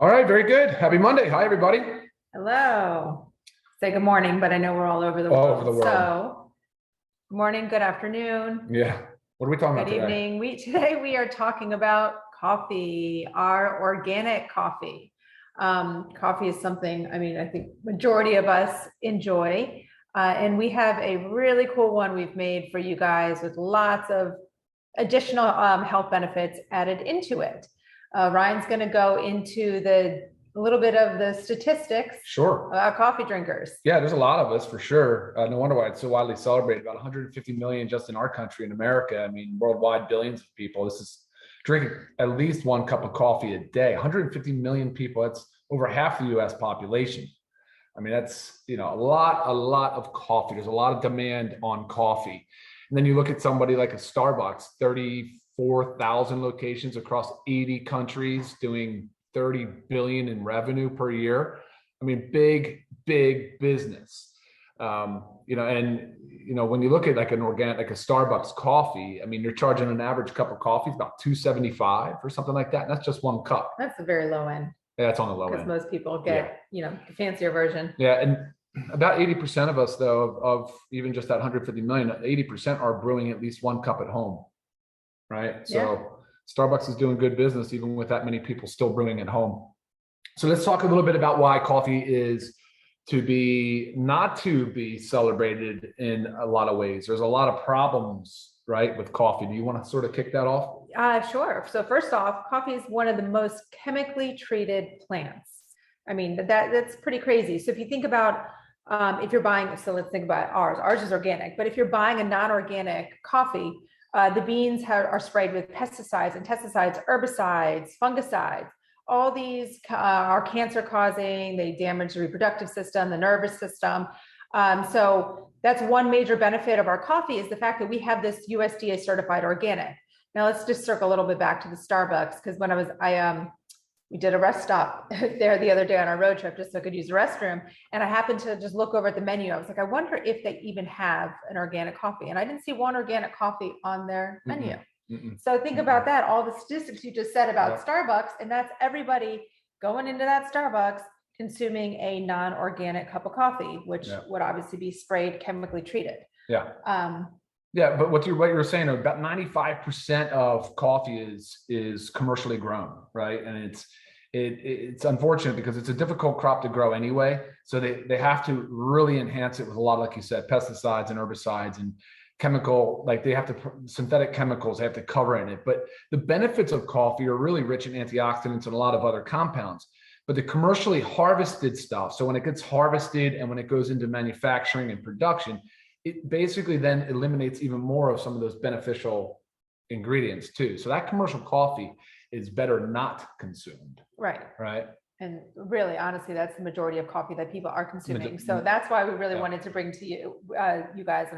All right, very good. Happy Monday. Hi, everybody. Hello. Say good morning, but I know we're all over the All world. over the world. So, good morning, good afternoon, Yeah. What are we talking about good today? evening. Today we are talking about coffee, our organic coffee. Coffee is something, I think majority of us enjoy. And we have a really cool one we've made for you guys with lots of additional health benefits added into it. Ryan's going to go into a little bit of the statistics Sure. about coffee drinkers. Yeah, there's a lot of us for sure. No wonder why it's so widely celebrated. About 150 million just in our country in America. I mean, worldwide, billions of people. This is drinking at least one cup of coffee a day. 150 million people. That's over half the U.S. population. I mean, that's, a lot of coffee. There's a lot of demand on coffee. And then you look at somebody like a Starbucks, 34,000 locations across 80 countries doing 30 billion in revenue per year. I mean, big business. And when you look at like an organic, like a Starbucks coffee, I mean, you're charging an average cup of coffee is about $2.75 or something like that. And that's just one cup. That's the very low end. Yeah, that's on the low end. Because most people get, the fancier version. Yeah. And about 80% of us, though, of even just that 150 million, 80% are brewing at least one cup at home. Right. So Starbucks is doing good business, even with that many people still brewing at home. So let's talk a little bit about why coffee is not to be celebrated in a lot of ways. There's a lot of problems, right, with coffee. Do you want to sort of kick that off? Sure. So first off, coffee is one of the most chemically treated plants. I mean, that's pretty crazy. So if you think about if you're buying, so let's think about ours is organic, but if you're buying a non-organic coffee, the beans are sprayed with pesticides, herbicides, fungicides. All these are cancer causing. They damage the reproductive system, the nervous system. So that's one major benefit of our coffee is the fact that we have this USDA certified organic. Now let's just circle a little bit back to the Starbucks, because when we did a rest stop there the other day on our road trip just so I could use the restroom. And I happened to just look over at the menu. I was like, I wonder if they even have an organic coffee. And I didn't see one organic coffee on their menu. So think about that, all the statistics you just said about Starbucks, and that's everybody going into that Starbucks consuming a non-organic cup of coffee, which would obviously be sprayed, chemically treated. But what you were saying, about 95% of coffee is commercially grown, right? And it's unfortunate because it's a difficult crop to grow anyway. So they have to really enhance it with a lot of, like you said, pesticides and herbicides and chemical, like they have to synthetic chemicals, they have to cover in it. But the benefits of coffee are really rich in antioxidants and a lot of other compounds. But the commercially harvested stuff, so when it gets harvested and when it goes into manufacturing and production, it basically then eliminates even more of some of those beneficial ingredients too. So that commercial coffee is better not consumed. Right. And really, honestly, that's the majority of coffee that people are consuming. So that's why we really wanted to bring to you, you guys, an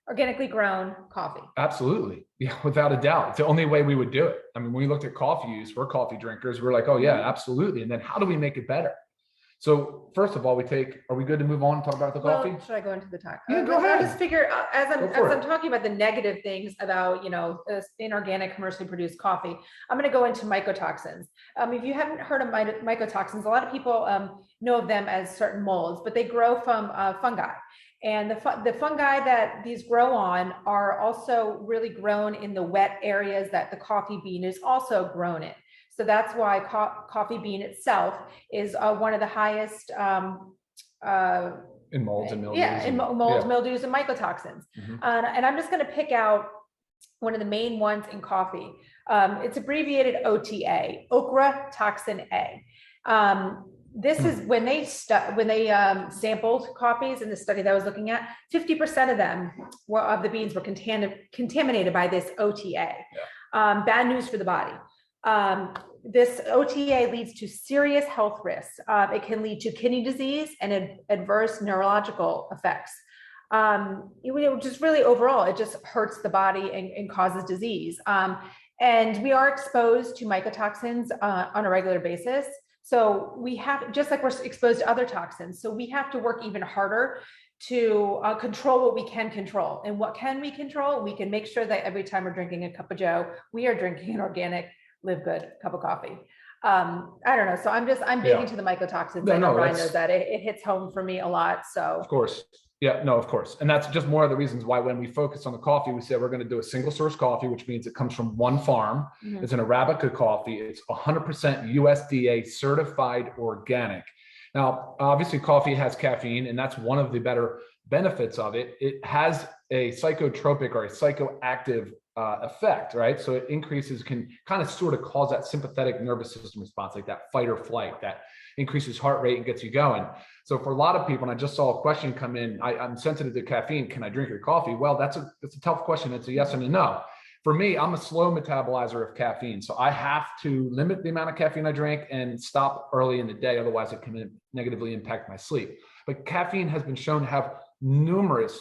organically grown coffee. Absolutely. Yeah, without a doubt. It's the only way we would do it. I mean, when we looked at coffee use, we're coffee drinkers. We're like, oh yeah, absolutely. And then how do we make it better? So first of all, are we good to move on and talk about the coffee? Should I go into the talk? Yeah, go ahead. I just figure as I'm talking about the negative things about, inorganic commercially produced coffee, I'm going to go into mycotoxins. If you haven't heard of mycotoxins, a lot of people know of them as certain molds, but they grow from fungi. And the fungi that these grow on are also really grown in the wet areas that the coffee bean is also grown in. So that's why coffee bean itself is one of the highest in molds and mildews. Yeah, in molds, mildews, and mycotoxins. And I'm just going to pick out one of the main ones in coffee. It's abbreviated OTA, okra toxin A. This is when they sampled coffees in the study that I was looking at, 50% of them of the beans were contaminated by this OTA. Bad news for the body. This OTA leads to serious health risks. It can lead to kidney disease and adverse neurological effects. Just really overall, it just hurts the body and causes disease. And we are exposed to mycotoxins on a regular basis. So we have, just like we're exposed to other toxins, so we have to work even harder to control what we can control. And what can we control? We can make sure that every time we're drinking a cup of joe, we are drinking an organic LiveGood cup of coffee. I don't know. So I'm big Yeah. into the mycotoxins. No, I know no, Brian that's knows that it hits home for me a lot. So of course. Yeah, no, of course. And that's just more of the reasons why when we focus on the coffee, we say we're going to do a single source coffee, which means it comes from one farm. Mhm. It's an Arabica coffee. It's 100% USDA certified organic. Now, obviously coffee has caffeine, and that's one of the better benefits of it. It has a psychotropic or a psychoactive effect, right? So it increases, can kind of sort of cause that sympathetic nervous system response, like that fight or flight, that increases heart rate and gets you going. So for a lot of people, and I just saw a question come in, I'm sensitive to caffeine. Can I drink your coffee? Well, that's a tough question. It's a yes and a no. For me, I'm a slow metabolizer of caffeine. So I have to limit the amount of caffeine I drink and stop early in the day. Otherwise, it can negatively impact my sleep. But caffeine has been shown to have numerous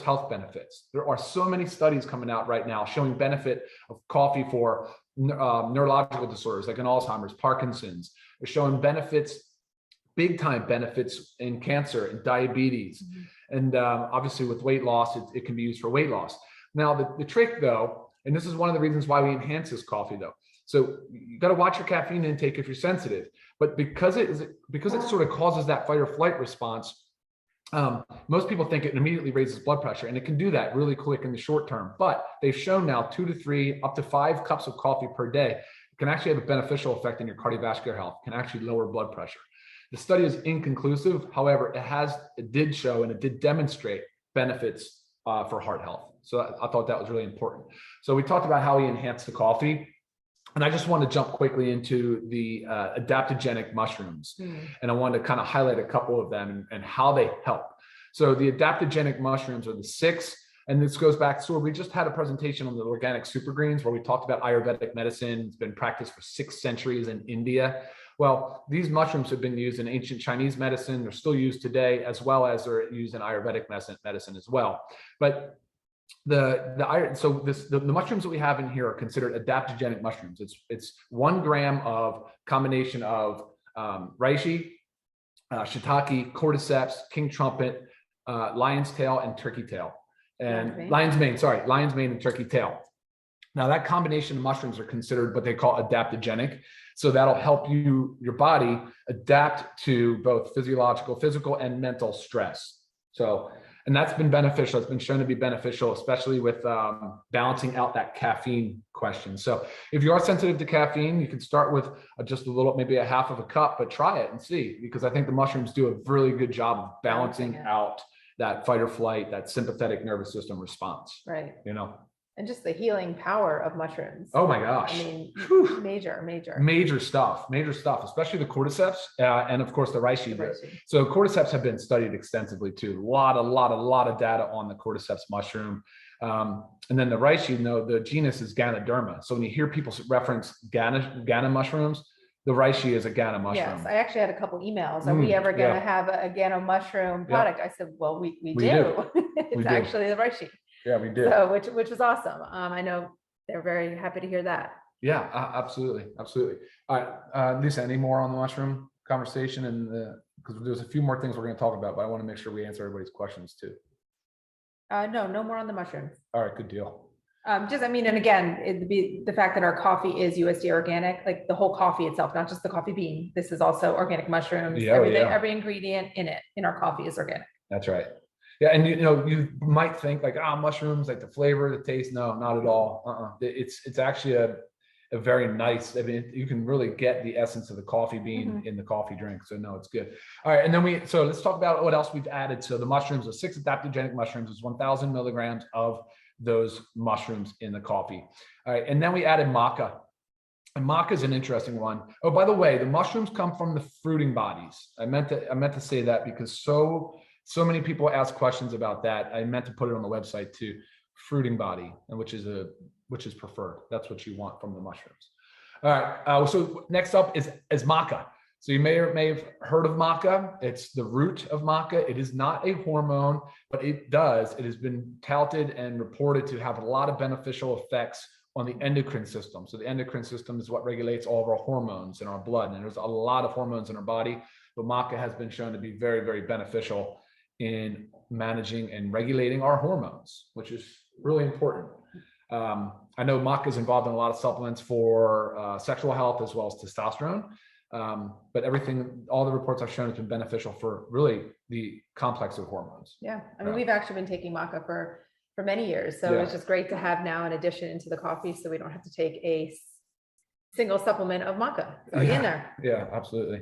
health benefits. There are so many studies coming out right now showing benefit of coffee for neurological disorders like in Alzheimer's, Parkinson's. They're showing benefits, big time benefits in cancer and diabetes. Mm-hmm. And obviously with weight loss, it can be used for weight loss. Now, the trick though, and this is one of the reasons why we enhance this coffee though. So you got to watch your caffeine intake if you're sensitive, but because it sort of causes that fight or flight response, most people think it immediately raises blood pressure, and it can do that really quick in the short term. But they've shown now 2 to 3, up to 5 cups of coffee per day can actually have a beneficial effect on your cardiovascular health, can actually lower blood pressure. The study is inconclusive. However, it did show and it did demonstrate benefits for heart health. So I thought that was really important. So we talked about how we enhance the coffee. And I just want to jump quickly into the adaptogenic mushrooms. And I wanted to kind of highlight a couple of them and how they help. So the adaptogenic mushrooms are the 6, and this goes back, so we just had a presentation on the organic super greens where we talked about Ayurvedic medicine. It's been practiced for 6 centuries in India. Well, these mushrooms have been used in ancient Chinese medicine. They're still used today, as well as they're used in Ayurvedic medicine as well. But the mushrooms that we have in here are considered adaptogenic mushrooms. It's 1 gram of combination of reishi, shiitake, cordyceps, king trumpet, lion's tail, and turkey tail, and lion's mane and turkey tail. Now that combination of mushrooms are considered what they call adaptogenic. So that'll help your body adapt to both physical and mental stress. So, and that's been beneficial. It's been shown to be beneficial, especially with balancing out that caffeine question. So if you are sensitive to caffeine, you can start with just a little, maybe a half of a cup, but try it and see, because I think the mushrooms do a really good job of balancing out that fight or flight, that sympathetic nervous system response. Right. You know, and just the healing power of mushrooms. Oh my gosh. I mean, major stuff, especially the cordyceps and of course the reishi. So cordyceps have been studied extensively too. A lot of data on the cordyceps mushroom. And then the reishi, the genus is Ganoderma. So when you hear people reference Gana mushrooms, the reishi is a Gana mushroom. Yes, I actually had a couple emails. Are we ever going to have a Gana mushroom product? I said, well, we do. It's actually the reishi. Yeah, we did. So, which was awesome. I know they're very happy to hear that. Yeah, absolutely. All right, Lisa, any more on the mushroom conversation? And because there's a few more things we're going to talk about, but I want to make sure we answer everybody's questions too. No more on the mushrooms. All right, good deal. And again, it'd be the fact that our coffee is USDA organic, like the whole coffee itself, not just the coffee bean. This is also organic mushrooms. Every ingredient in our coffee is organic. That's right. Yeah, and you might think like, mushrooms, like the flavor, the taste. No, not at all. It's actually a very nice. I mean, you can really get the essence of the coffee bean in the coffee drink. So no, it's good. All right, and then let's talk about what else we've added. So the mushrooms, the 6 adaptogenic mushrooms, is 1,000 milligrams of those mushrooms in the coffee. All right, and then we added maca. And maca is an interesting one. Oh, by the way, the mushrooms come from the fruiting bodies. I meant to say that because so many people ask questions about that. I meant to put it on the website too. Fruiting body, and which is preferred. That's what you want from the mushrooms. All right. So next up is maca. So you may have heard of maca. It's the root of maca. It is not a hormone, but it has been touted and reported to have a lot of beneficial effects on the endocrine system. So the endocrine system is what regulates all of our hormones in our blood. And there's a lot of hormones in our body, but maca has been shown to be very, very beneficial in managing and regulating our hormones, which is really important. I I know Maca is involved in a lot of supplements for sexual health as well as testosterone. But all the reports I've shown has been beneficial for really the complex of hormones. Yeah. I mean, we've actually been taking Maca for many years. So it's just great to have now an addition into the coffee so we don't have to take a single supplement of Maca. It's already in there. Yeah, absolutely.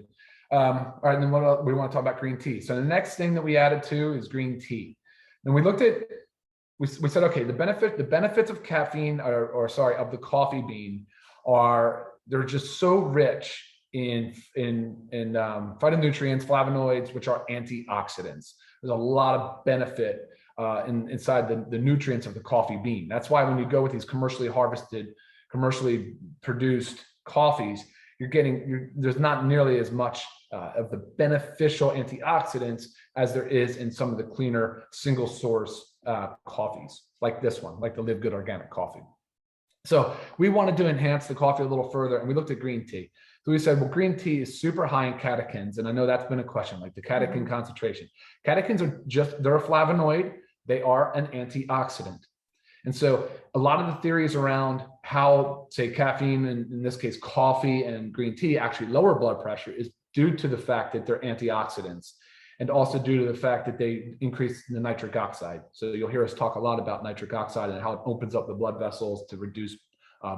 All right, and then what else? We want to talk about green tea. So the next thing that we added to is green tea. And we looked at, we said, okay, the benefits of caffeine of the coffee bean they're just so rich in phytonutrients, flavonoids, which are antioxidants. There's a lot of benefit inside the nutrients of the coffee bean. That's why when you go with these commercially produced coffees, there's not nearly as much of the beneficial antioxidants as there is in some of the cleaner single source coffees, like this one, like the LiveGood Organic Coffee. So we wanted to enhance the coffee a little further, and we looked at green tea. So we said, well, green tea is super high in catechins, and I know that's been a question, like the catechin concentration. Catechins they're a flavonoid. They are an antioxidant. And so a lot of the theories around how, say, caffeine, and in this case, coffee and green tea actually lower blood pressure is due to the fact that they're antioxidants, and also due to the fact that they increase the nitric oxide. So you'll hear us talk a lot about nitric oxide and how it opens up the blood vessels to reduce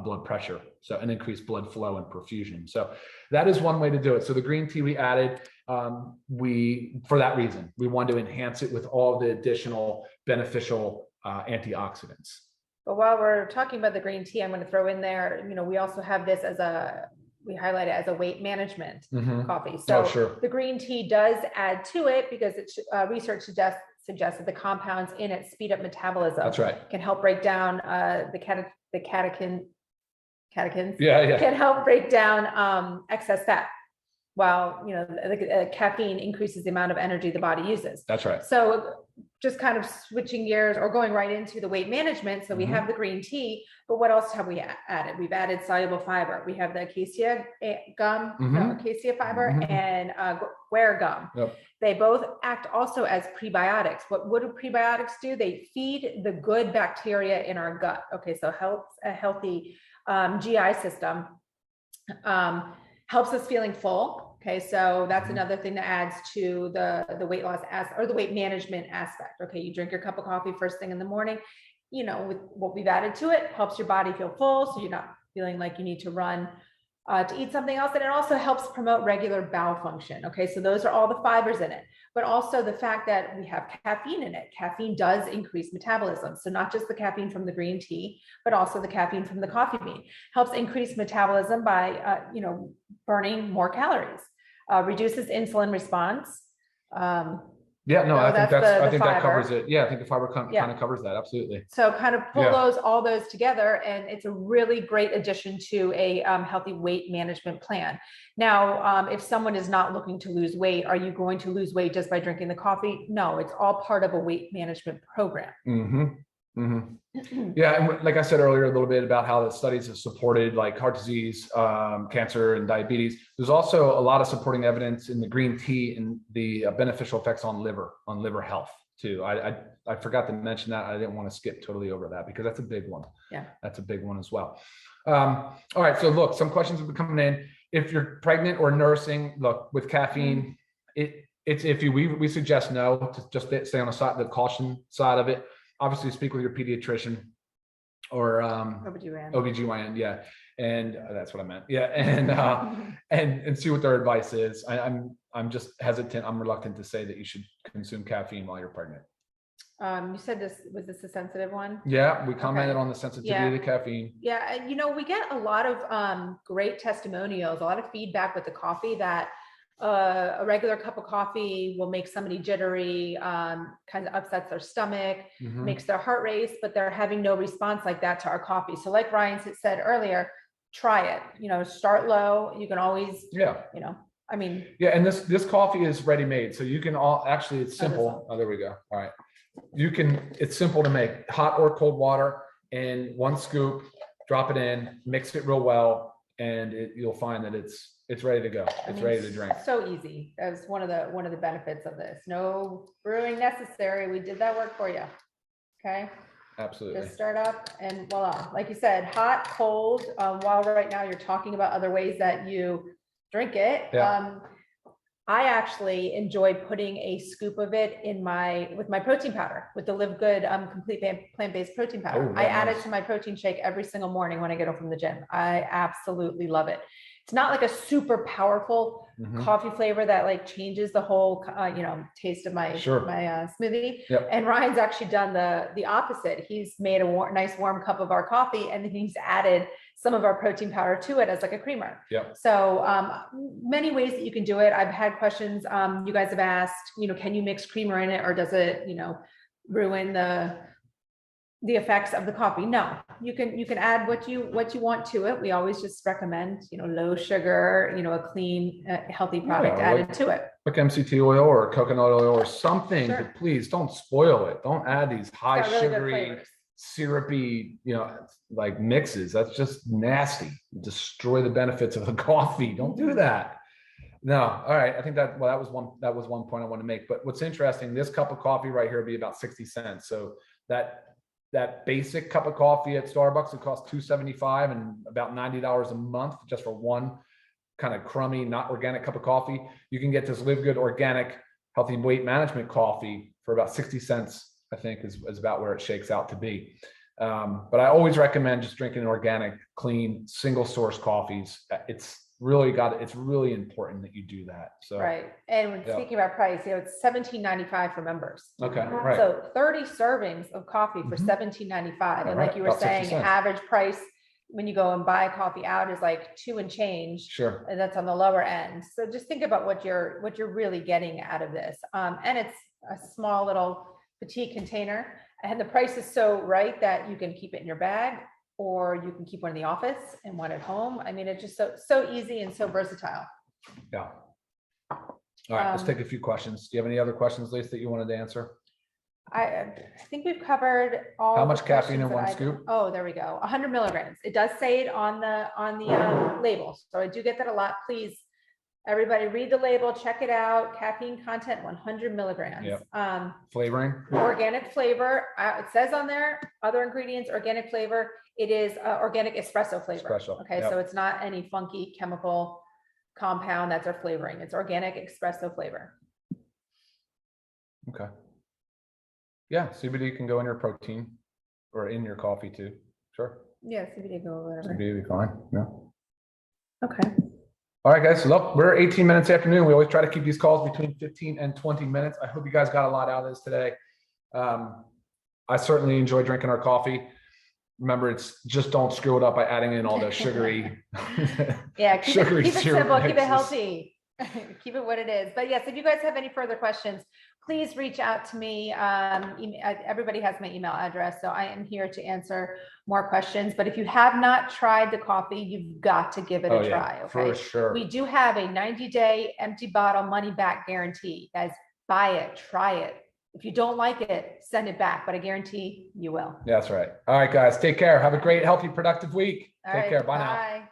blood pressure, and increase blood flow and perfusion. So that is one way to do it. So the green tea we added, for that reason, we wanted to enhance it with all the additional beneficial antioxidants. But while we're talking about the green tea, I'm going to throw in there, we also have this we highlight it as a weight management coffee. So the green tea does add to it because research suggests that the compounds in it speed up metabolism. That's right. Can help break down the catechins. Yeah. Can help break down excess fat. While the caffeine increases the amount of energy the body uses. That's right. So just kind of switching gears or going right into the weight management. So we have the green tea, but what else have we added? We've added soluble fiber. We have the Acacia gum, Acacia fiber, and guar gum. Yep. They both act also as prebiotics. What do prebiotics do? They feed the good bacteria in our gut. Okay, so helps a healthy GI system. Helps us feeling full. Okay, so that's another thing that adds to the weight loss or the weight management aspect. Okay, you drink your cup of coffee first thing in the morning. With what we've added to it, helps your body feel full, so you're not feeling like you need to run to eat something else. And it also helps promote regular bowel function. Okay, so those are all the fibers in it, but also the fact that we have caffeine in it. Caffeine does increase metabolism. So not just the caffeine from the green tea, but also the caffeine from the coffee bean helps increase metabolism by, burning more calories, reduces insulin response. I think that covers it. Yeah, I think the fiber kind of covers that. Absolutely. So kind of pull all those together, and it's a really great addition to a healthy weight management plan. Now, if someone is not looking to lose weight, are you going to lose weight just by drinking the coffee? No, it's all part of a weight management program. Yeah, and like I said earlier, a little bit about how the studies have supported like heart disease, cancer, and diabetes. There's also a lot of supporting evidence in the green tea and the beneficial effects on liver health too. I forgot to mention that. I didn't want to skip totally over that because that's a big one. Yeah, that's a big one as well. All right, so look, some questions have been coming in. If you're pregnant or nursing, look, with caffeine, we suggest no, to just stay on the caution side of it. Obviously, speak with your pediatrician or OBGYN, yeah, and that's what I meant, yeah, and see what their advice is. I'm just hesitant. I'm reluctant to say that you should consume caffeine while you're pregnant. You said was this a sensitive one? Yeah, we commented on the sensitivity to caffeine. Yeah, we get a lot of great testimonials, a lot of feedback with the coffee that a regular cup of coffee will make somebody jittery, kind of upsets their stomach, makes their heart race, but they're having no response like that to our coffee. So like Ryan said earlier, try it, start low. You can always, and this coffee is ready made. So you can it's simple. Oh, there we go. All right. It's simple to make. Hot or cold water and 1 scoop, drop it in, mix it real well. And you'll find that it's ready to go. It's ready to drink. So easy. That's one of the benefits of this. No brewing necessary. We did that work for you. Okay. Absolutely. Just start up and voila. Like you said, hot, cold, while right now you're talking about other ways that you drink it. Yeah. I actually enjoy putting a scoop of it in with my protein powder, with the LiveGood complete plant-based protein powder. Oh, I add nice. it to my protein shake every single morning when I get home from the gym. I absolutely love it. It's not like a super powerful coffee flavor that like changes the whole, taste of my smoothie. Yep. And Ryan's actually done the opposite. He's made a nice warm cup of our coffee, and then he's added some of our protein powder to it as like a creamer. Yep. So many ways that you can do it. I've had questions. You guys have asked, can you mix creamer in it, or does it, ruin the effects of the coffee? No, you can add what you want to it. We always just recommend, low sugar, a clean, healthy product added to it. Like MCT oil or coconut oil or something, Sure. but please don't spoil it. Don't add these high Really sugary, syrupy, like mixes. That's just nasty. Destroy the benefits of the coffee. Don't do that. No. All right. I think that was one point I want to make. But what's interesting, this cup of coffee right here would be about 60 cents. So that basic cup of coffee at Starbucks, it costs $2.75 and about $90 a month just for one kind of crummy, not organic cup of coffee. You can get this LiveGood Organic Healthy Weight Management coffee for about 60 cents, I think is about where it shakes out to be. But I always recommend just drinking organic, clean, single source coffees. It's really important that you do that. So right. And when speaking about price, it's $17.95 for members. Okay. Right. So 30 servings of coffee for $17.95. And like you were saying, average price when you go and buy coffee out is like $2 and change. Sure. And that's on the lower end. So just think about what you're really getting out of this. And it's a small little petite container, and the price is so right that you can keep it in your bag, or you can keep one in the office and one at home. I mean, it's just so easy and so versatile. Yeah. All right, let's take a few questions. Do you have any other questions, Lisa, that you wanted to answer? I think we've covered all. How much caffeine in one scoop? Oh, there we go. 100 milligrams. It does say it on the label, so I do get that a lot. Please, everybody, read the label, check it out. Caffeine content 100 milligrams. Yep. Flavoring. Organic flavor. It says on there other ingredients. Organic flavor. It is organic espresso flavor. Espresso. Okay, so it's not any funky chemical compound that's our flavoring. It's organic espresso flavor. Okay. Yeah, CBD can go in your protein or in your coffee too. Sure. Yeah, CBD go whatever. CBD will be fine. Yeah. Okay. All right, guys. So look, we're 18 minutes afternoon. We always try to keep these calls between 15 and 20 minutes. I hope you guys got a lot out of this today. I certainly enjoy drinking our coffee. Remember, it's just don't screw it up by adding in all the sugary. Yeah, keep it simple, keep it mixes. healthy, keep it what it is. But yes, if you guys have any further questions, please reach out to me. Everybody has my email address, so I am here to answer more questions. But if you have not tried the coffee, you've got to give it a try. Okay, for sure. We do have a 90-day empty bottle money back guarantee. Guys, buy it, try it. If you don't like it, send it back, but I guarantee you will. That's right. All right, guys, take care. Have a great, healthy, productive week. All Take right, care. Bye now. bye.